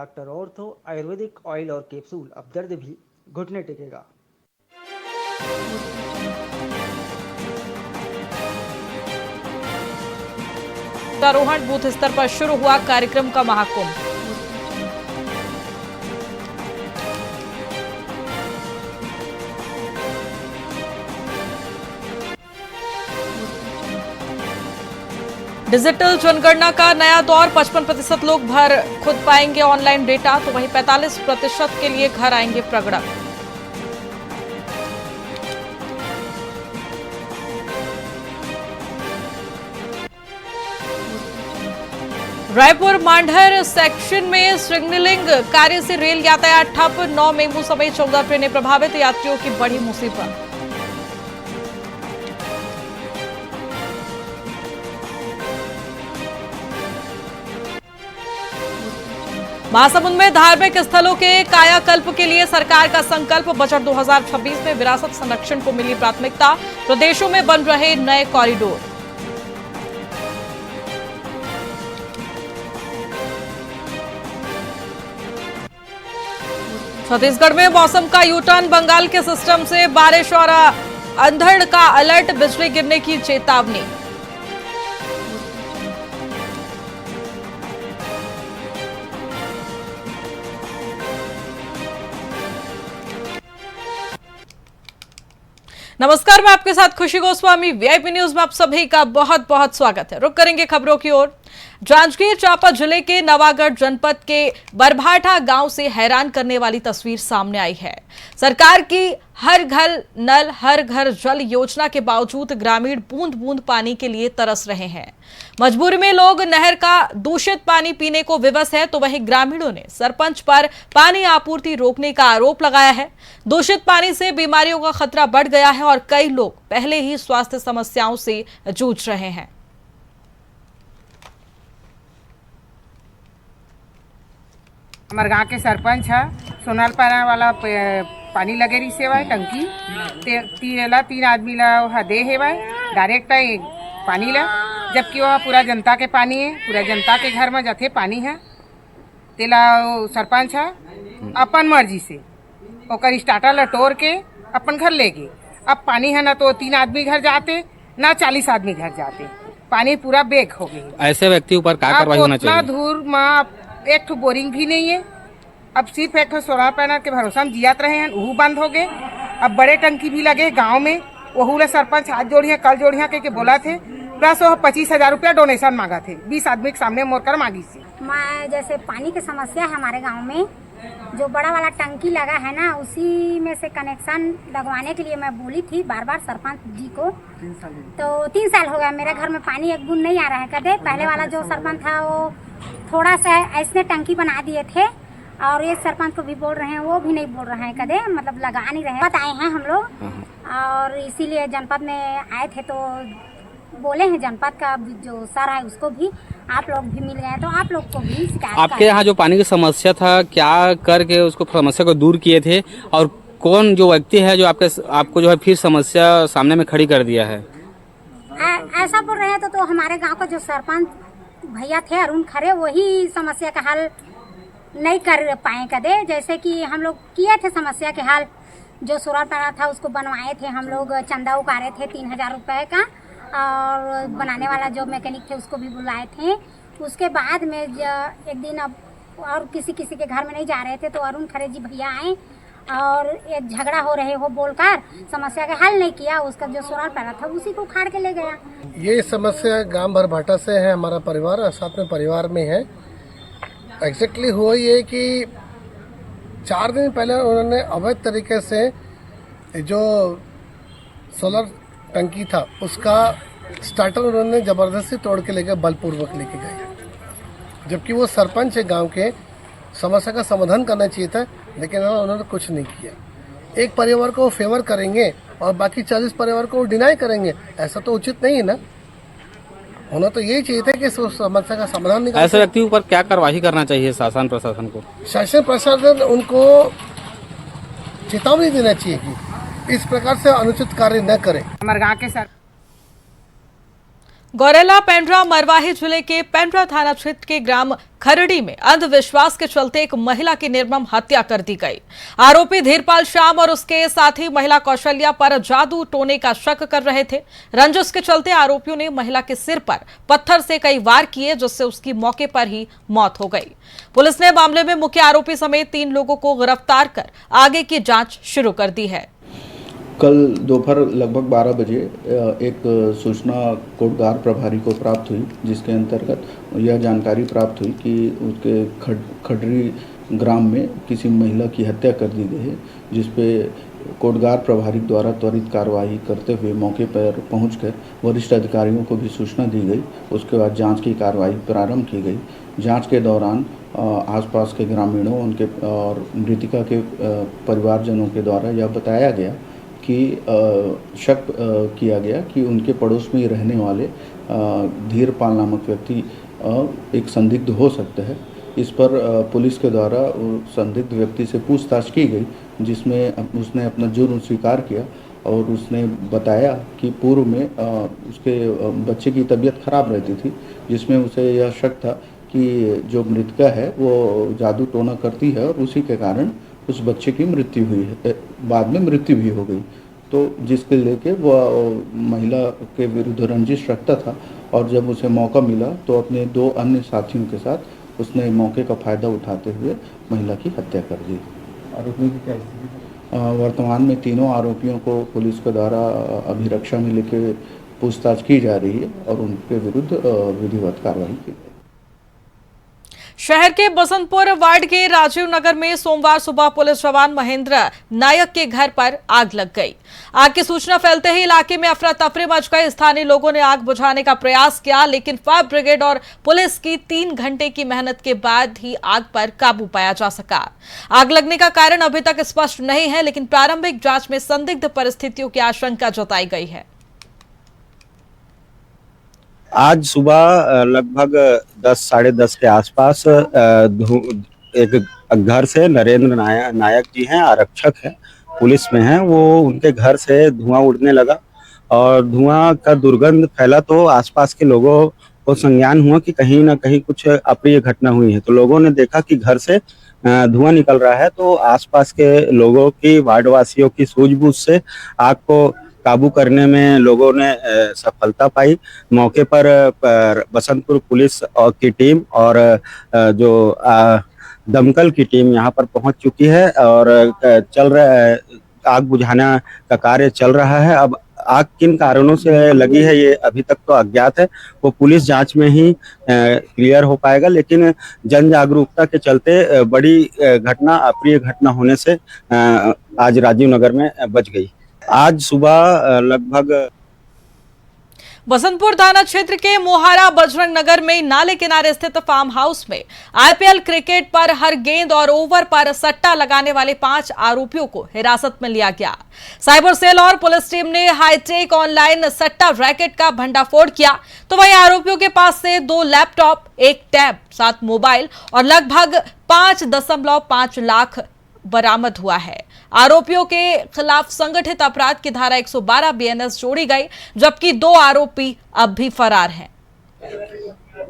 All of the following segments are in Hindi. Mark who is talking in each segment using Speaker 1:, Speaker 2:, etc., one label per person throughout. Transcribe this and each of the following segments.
Speaker 1: डॉक्टर ऑर्थो आयुर्वेदिक ऑयल और कैप्सूल, अब दर्द भी घुटने टेकेगा।
Speaker 2: आरोहण बूथ स्तर पर शुरू हुआ कार्यक्रम का महाकुंभ। डिजिटल जनगणना का नया दौर, 55% लोग भर खुद पाएंगे ऑनलाइन डेटा, तो वहीं 45% के लिए घर आएंगे प्रगणक। रायपुर मांढर सेक्शन में सिग्नलिंग कार्य से रेल यातायात ठप, 9 मेमू समेत 14 ट्रेनें प्रभावित, यात्रियों की बड़ी मुसीबत। महासमुंद में धार्मिक स्थलों के कायाकल्प के लिए सरकार का संकल्प, बजट 2026 में विरासत संरक्षण को मिली प्राथमिकता, प्रदेशों में बन रहे नए कॉरिडोर। छत्तीसगढ़ में मौसम का यूटर्न, बंगाल के सिस्टम से बारिश और अंधड़ का अलर्ट, बिजली गिरने की चेतावनी। नमस्कार, मैं आपके साथ खुशी गोस्वामी। वीआईपी न्यूज में आप सभी का बहुत बहुत स्वागत है। रुक करेंगे खबरों की ओर। जांजगीर चांपा जिले के नवागढ़ जनपद के बरभाठा गांव से हैरान करने वाली तस्वीर सामने आई है। सरकार की हर घर नल हर घर जल योजना के बावजूद ग्रामीण बूंद बूंद पानी के लिए तरस रहे हैं। मजबूरी में लोग नहर का दूषित पानी पीने को विवश है, तो वहीं ग्रामीणों ने सरपंच पर पानी आपूर्ति रोकने का आरोप लगाया है। दूषित पानी से बीमारियों का खतरा बढ़ गया है और कई लोग पहले ही स्वास्थ्य समस्याओं से जूझ रहे हैं।
Speaker 3: हमारे गाँव के सरपंच है, सोनाल पारा वाला पानी लगे रही सेवा टंकी तीन आदमी ला दे है भाई डायरेक्ट पानी ला, जबकि वह पूरा जनता के पानी है, पूरा जनता के घर में जथे पानी है। तेला सरपंच है अपन मर्जी से ओकर स्टार्टर ला तोड़ के अपन घर ले गए। अब पानी है ना तो 3 आदमी घर जाते ना 40 आदमी घर जाते, पानी पूरा बेक हो गई।
Speaker 4: ऐसे व्यक्ति ऊपर क्या कार्रवाई होना चाहिए?
Speaker 3: धूर में एक ठो बोरिंग भी नहीं है, अब सिर्फ एक ठो सोलर पैनल के भरोसा में जियात रहे हैं, वो बंद हो गए। अब बड़े टंकी भी लगे गांव में, वहू ला सरपंच हाथ जोड़िया कल जोड़िया के बोला थे, प्लस वो 25,000 रुपया डोनेशन मांगा थे, 20 आदमी के सामने मोड़कर मांगी थी।
Speaker 5: मैं जैसे पानी की समस्या है हमारे गांव में, जो बड़ा वाला टंकी लगा है ना, उसी में से कनेक्शन लगवाने के लिए मैं बोली थी बार बार सरपंच जी को। तो 3 साल हो गया मेरे घर में पानी एक बूंद नहीं आ रहा है। कदे पहले वाला जो सरपंच था वो थोड़ा सा ऐसे टंकी बना दिए थे, और ये सरपंच को भी बोल रहे हैं, वो भी नहीं बोल रहे हैं, कदे मतलब लगा नहीं रहे हैं। आए हैं हम लोग, और इसीलिए जनपद में आए थे, तो बोले हैं जनपद का जो सर है उसको भी आप लोग भी मिल गए, तो आप लोग को भी शिकायत।
Speaker 4: आपके यहाँ जो पानी की समस्या था, क्या करके उसको समस्या को दूर किए थे, और कौन जो व्यक्ति है जो आपको जो है फिर समस्या सामने में खड़ी कर दिया है?
Speaker 5: ऐसा बोल रहे हैं तो हमारे गाँव का जो सरपंच भैया थे अरुण खरे, वही समस्या का हल नहीं कर पाए कदे। जैसे कि हम लोग किए थे समस्या के हल, जो सोलर पैनल था उसको बनवाए थे हम लोग, चंदा उकारे थे 3,000 रुपये का, और बनाने वाला जो मैकेनिक थे उसको भी बुलाए थे। उसके बाद में एक दिन अब और किसी के घर में नहीं जा रहे थे, तो अरुण खरे जी भैया आए और एक झगड़ा हो रहे हो बोलकर समस्या का हल नहीं किया, उसका जो सोलर पैनल था उसी को उखाड़ के ले गया।
Speaker 6: ये समस्या गांव बरभाठा से है, हमारा परिवार साथ में परिवार में है। एग्जैक्टली हुआ ये कि 4 दिन पहले उन्होंने अवैध तरीके से जो सोलर टंकी था उसका स्टार्टर उन्होंने जबरदस्ती तोड़ के लेकर बलपूर्वक लेके गए, जबकि वो सरपंच है गांव के, समस्या का समाधान करना चाहिए था, लेकिन उन्होंने कुछ नहीं किया। एक परिवार को फेवर करेंगे और बाकी 40 परिवार को डिनाई करेंगे, ऐसा तो उचित नहीं है ना। होना तो यही चाहिए था कि समस्या का समाधान निकाल।
Speaker 4: ऐसे व्यक्ति ऊपर क्या कार्रवाई करना चाहिए शासन प्रशासन को?
Speaker 6: शासन प्रशासन उनको चेतावनी देना चाहिए कि इस प्रकार से अनुचित कार्य न करें।
Speaker 3: हमारे गाँव के सर
Speaker 2: गौरेला पेंड्रा मरवाही जिले के पेंड्रा थाना क्षेत्र के ग्राम खरड़ी में अंधविश्वास के चलते एक महिला की निर्मम हत्या कर दी गई। आरोपी धीरपाल श्याम और उसके साथी महिला कौशल्या पर जादू टोने का शक कर रहे थे। रंजिश के चलते आरोपियों ने महिला के सिर पर पत्थर से कई वार किए, जिससे उसकी मौके पर ही मौत हो गई। पुलिस ने मामले में मुख्य आरोपी समेत 3 लोगों को गिरफ्तार कर आगे की जांच शुरू कर दी है।
Speaker 7: कल दोपहर लगभग 12 बजे एक सूचना कोटगार प्रभारी को प्राप्त हुई, जिसके अंतर्गत यह जानकारी प्राप्त हुई कि उसके खडरी ग्राम में किसी महिला की हत्या कर दी गई है, जिस पे कोटगार प्रभारी द्वारा त्वरित कार्रवाई करते हुए मौके पर पहुंचकर वरिष्ठ अधिकारियों को भी सूचना दी गई। उसके बाद जांच की कार्रवाई प्रारंभ की गई। जांच के दौरान आसपास के ग्रामीणों उनके और मृतका के परिवारजनों के द्वारा यह बताया गया कि शक किया गया कि उनके पड़ोस में ही रहने वाले धीरपाल नामक व्यक्ति एक संदिग्ध हो सकते हैं। इस पर पुलिस के द्वारा संदिग्ध व्यक्ति से पूछताछ की गई, जिसमें उसने अपना जुर्म स्वीकार किया और उसने बताया कि पूर्व में उसके बच्चे की तबीयत खराब रहती थी, जिसमें उसे यह शक था कि जो मृतका है वो जादू टोना करती है और उसी के कारण उस बच्चे की मृत्यु हुई है, बाद में मृत्यु भी हो गई। तो जिसके लेके वह महिला के विरुद्ध रंजिश रखता था और जब उसे मौका मिला तो अपने 2 अन्य साथियों के साथ उसने मौके का फायदा उठाते हुए महिला की हत्या कर दी। आरोपियों की क्या स्थिति? वर्तमान में तीनों आरोपियों को पुलिस के द्वारा अभिरक्षा में लेके पूछताछ की जा रही है और उनके विरुद्ध विधिवत कार्रवाई की गई।
Speaker 2: शहर के बसंतपुर वार्ड के राजीव नगर में सोमवार सुबह पुलिस जवान महेंद्र नायक के घर पर आग लग गई। आग की सूचना फैलते ही इलाके में अफरा तफरी मच गई। स्थानीय लोगों ने आग बुझाने का प्रयास किया, लेकिन फायर ब्रिगेड और पुलिस की 3 घंटे की मेहनत के बाद ही आग पर काबू पाया जा सका। आग लगने का कारण अभी तक स्पष्ट नहीं है, लेकिन प्रारंभिक जांच में संदिग्ध परिस्थितियों की आशंका जताई गई है।
Speaker 8: आज सुबह लगभग 10 साढ़े 10 के आसपास एक घर से नरेंद्र नायक जी हैं, आरक्षक हैं, पुलिस में हैं, वो उनके घर से धुआं उड़ने लगा और धुआं का दुर्गंध फैला तो आसपास के लोगों को संज्ञान हुआ कि कहीं ना कहीं कुछ अप्रिय घटना हुई है। तो लोगों ने देखा कि घर से धुआं निकल रहा है, तो आसपास के लोगों की, वार्डवासियों की सूझबूझ से आग को काबू करने में लोगों ने सफलता पाई। मौके पर बसंतपुर पुलिस की टीम और जो दमकल की टीम यहाँ पर पहुंच चुकी है और चल रहा है, आग बुझाने का कार्य चल रहा है। अब आग किन कारणों से लगी है ये अभी तक तो अज्ञात है, वो पुलिस जांच में ही क्लियर हो पाएगा। लेकिन जन जागरूकता के चलते बड़ी घटना, अप्रिय घटना होने से आज राजीव नगर में बच गई। आज सुबह लगभग
Speaker 2: बसंतपुर थाना क्षेत्र के मोहारा बजरंग नगर में नाले किनारे स्थित फार्म हाउस में आईपीएल क्रिकेट पर हर गेंद और ओवर पर सट्टा लगाने वाले 5 आरोपियों को हिरासत में लिया गया। साइबर सेल और पुलिस टीम ने हाईटेक ऑनलाइन सट्टा रैकेट का भंडाफोड़ किया, तो वहीं आरोपियों के पास से 2 लैपटॉप, 1 टैब, 7 मोबाइल और लगभग 5.5 लाख बरामद हुआ है। आरोपियों के खिलाफ संगठित अपराध की धारा 112 बीएनएस जोड़ी गई, जबकि 2 आरोपी अब भी फरार हैं।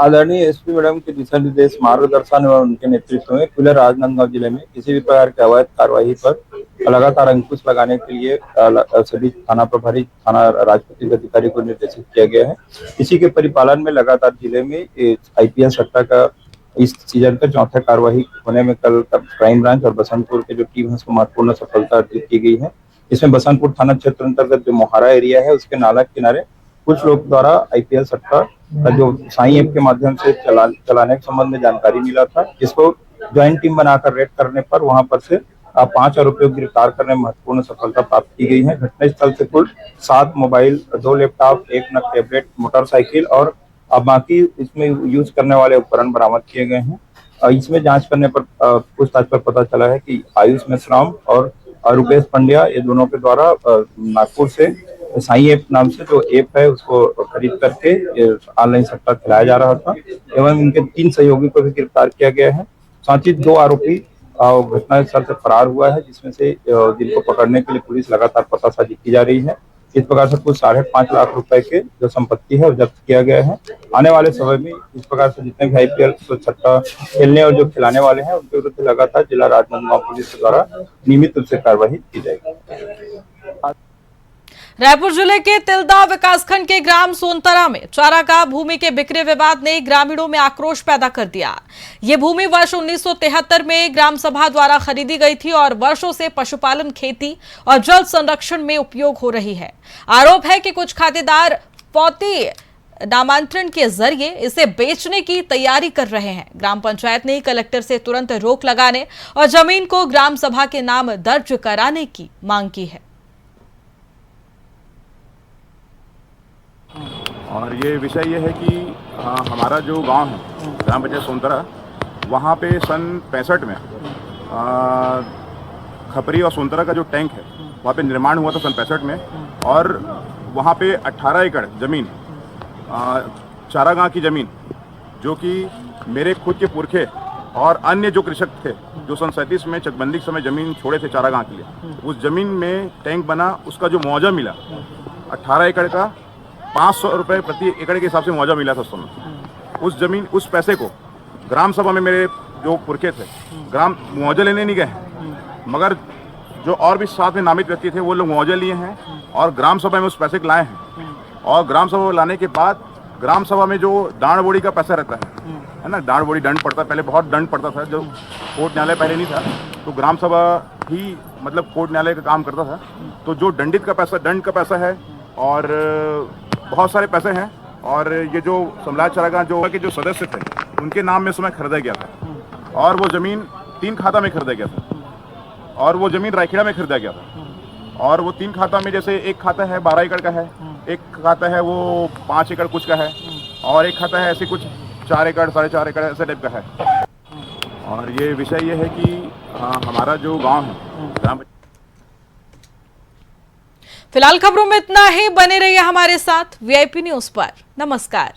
Speaker 9: आदरणीय एसपी मैडम के दिशा निर्देश, मार्गदर्शन एवं उनके नेतृत्व में खुले राजनांदगांव जिले में किसी भी प्रकार के अवैध कार्रवाई पर लगातार अंकुश लगाने के लिए सभी थाना प्रभारी, थाना राजपूती अधिकारी को निर्देशित किया गया है। इसी के परिपालन में लगातार जिले में आईपीएल सट्टा का इस सीजन का 4था कार्यवाही होने में कल क्राइम ब्रांच और बसंतपुर के जो टीम है उसको महत्वपूर्ण सफलता अर्जित की गई है। इसमें बसंतपुर थाना क्षेत्र अंतर्गत जो मोहारा एरिया है उसके नाला किनारे कुछ लोग द्वारा आईपीएल सट्टा का जो साई ऐप के माध्यम से चलाने के संबंध में जानकारी मिला था, जिसको ज्वाइंट टीम बनाकर रेड करने पर वहां पर से 5 आरोपियों को गिरफ्तार करने में महत्वपूर्ण सफलता प्राप्त की गई है। घटनास्थल से कुल 7 मोबाइल, 2 लैपटॉप, 1 नग टैबलेट, मोटरसाइकिल और अब बाकी इसमें यूज करने वाले उपकरण बरामद किए गए हैं। इसमें जांच करने पर पूछताछ पर पता चला है कि आयुष मेश्राम और रुपेश पंड्या, ये दोनों के द्वारा नागपुर से साई ऐप नाम से जो ऐप है उसको खरीद करके ऑनलाइन सट्टा खिलाया जा रहा था एवं इनके 3 सहयोगी को भी गिरफ्तार किया गया है। साथ ही 2 आरोपी घटनास्थल से फरार हुआ है, जिसमें से जिनको पकड़ने के लिए पुलिस लगातार पतासाजी की जा रही है। इस प्रकार से कुल 5.5 लाख रुपए के जो संपत्ति है वो जब्त किया गया है। आने वाले समय में इस प्रकार से जितने भी IPL छत्ता खेलने और जो खिलाने वाले हैं उनके विरुद्ध लगातार जिला राजनांदगांव पुलिस द्वारा नियमित रूप से कार्रवाई की जाएगी।
Speaker 2: रायपुर जिले के तिल्दा विकासखंड के ग्राम सोनतरा में चारागाह भूमि के बिक्री विवाद ने ग्रामीणों में आक्रोश पैदा कर दिया। ये भूमि वर्ष 1973 में ग्राम सभा द्वारा खरीदी गई थी और वर्षों से पशुपालन, खेती और जल संरक्षण में उपयोग हो रही है। आरोप है कि कुछ खातेदार फौती नामांतरण के जरिए इसे बेचने की तैयारी कर रहे हैं। ग्राम पंचायत ने कलेक्टर से तुरंत रोक लगाने और जमीन को ग्राम सभा के नाम दर्ज कराने की मांग की है।
Speaker 10: और ये विषय ये है कि हमारा जो गांव है ग्राम पंचायत सोनतरा, वहाँ पे सन 65 में खपरी और सोनतरा का जो टैंक है वहाँ पे निर्माण हुआ था सन 65 में। और वहाँ पे 18 एकड़ ज़मीन चारागाह की ज़मीन, जो कि मेरे खुद के पुरखे और अन्य जो कृषक थे जो सन 37 में चकबंदी के समय ज़मीन छोड़े थे चारागाह के लिए, उस ज़मीन में टैंक बना, उसका जो मुआवजा मिला 18 एकड़ का 500 रुपये प्रति एकड़ के हिसाब से मुआवजा मिला था उस समय। उस जमीन, उस पैसे को ग्राम सभा में मेरे जो पुरखे थे ग्राम मुआवजा लेने नहीं गए, मगर जो और भी साथ में नामित व्यक्ति थे वो लोग मुआवजा लिए हैं और ग्राम सभा में उस पैसे को लाए हैं। और ग्राम सभा में लाने के बाद ग्राम सभा में जो दाण बोड़ी का पैसा रहता है ना, दाण बोड़ी दंड पड़ता है, पहले बहुत दंड पड़ता था, जो कोर्ट न्यायालय पहले नहीं था तो ग्राम सभा ही मतलब कोर्ट न्यायालय का काम करता था। तो जो दंडित का पैसा, दंड का पैसा है और बहुत सारे पैसे हैं। और ये जो समलाज चारागाह जो के जो सदस्य थे उनके नाम में समय खरीदा गया था और वो ज़मीन 3 खाता में खरीदा गया था और वो ज़मीन रायखेड़ा में खरीदा गया था। और वो 3 खाता में जैसे एक खाता है 12 एकड़ का है, एक खाता है वो 5 एकड़ कुछ का है और एक खाता है ऐसे कुछ 4 एकड़ 4.5 एकड़ ऐसे टाइप का है। और ये विषय ये है कि हमारा जो गाँव है ग्राम।
Speaker 2: फिलहाल खबरों में इतना ही। बने रहिए हमारे साथ VIP न्यूज पर। नमस्कार।